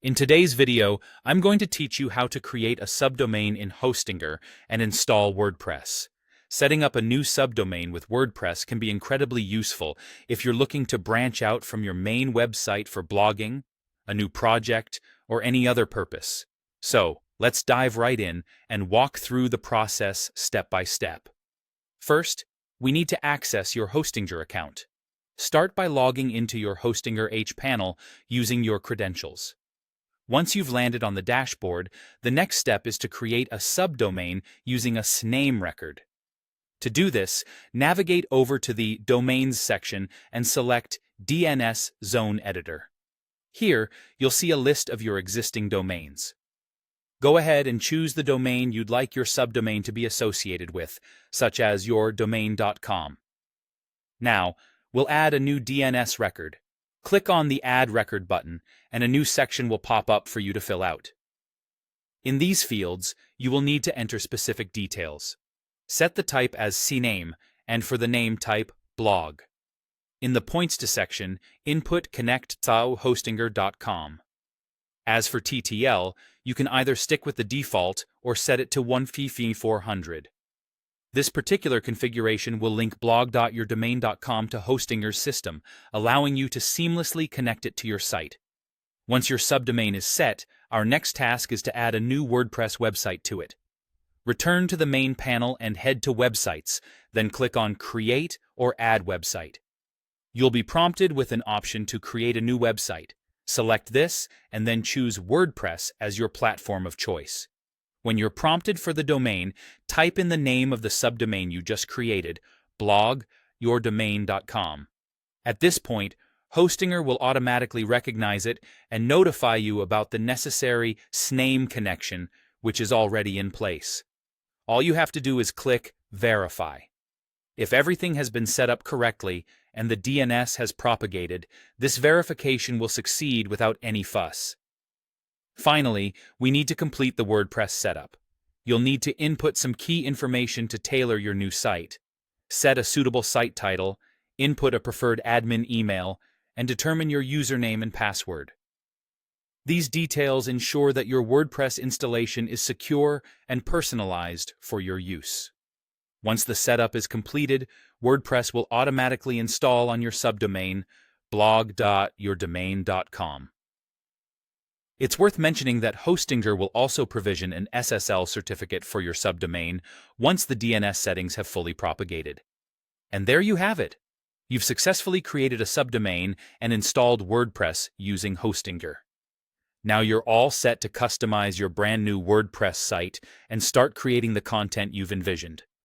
In today's video, I'm going to teach you how to create a subdomain in Hostinger and install WordPress. Setting up a new subdomain with WordPress can be incredibly useful if you're looking to branch out from your main website for blogging, a new project, or any other purpose. So, let's dive right in and walk through the process step by step. First, we need to access your Hostinger account. Start by logging into your Hostinger panel using your credentials. Once you've landed on the dashboard, the next step is to create a subdomain using a SNAME record. To do this, navigate over to the Domains section and select DNS Zone Editor. Here, you'll see a list of your existing domains. Go ahead and choose the domain you'd like your subdomain to be associated with, such as yourdomain.com. Now, we'll add a new DNS record. Click on the Add Record button, and a new section will pop up for you to fill out. In these fields, you will need to enter specific details. Set the type as CNAME, and for the name type, blog. In the Points to section, input connect.hostinger.com. As for TTL, you can either stick with the default or set it to 1FIFI400. This particular configuration will link blog.yourdomain.com to Hostinger's system, allowing you to seamlessly connect it to your site. Once your subdomain is set, our next task is to add a new WordPress website to it. Return to the main panel and head to Websites, then click on Create or Add Website. You'll be prompted with an option to create a new website. Select this and then choose WordPress as your platform of choice. When you're prompted for the domain, type in the name of the subdomain you just created, blog.yourdomain.com. At this point, Hostinger will automatically recognize it and notify you about the necessary SNAME connection, which is already in place. All you have to do is click Verify. If everything has been set up correctly and the DNS has propagated, this verification will succeed without any fuss. Finally, we need to complete the WordPress setup. You'll need to input some key information to tailor your new site. Set a suitable site title, input a preferred admin email, and determine your username and password. These details ensure that your WordPress installation is secure and personalized for your use. Once the setup is completed, WordPress will automatically install on your subdomain, blog.yourdomain.com. It's worth mentioning that Hostinger will also provision an SSL certificate for your subdomain once the DNS settings have fully propagated. And there you have it. You've successfully created a subdomain and installed WordPress using Hostinger. Now you're all set to customize your brand new WordPress site and start creating the content you've envisioned.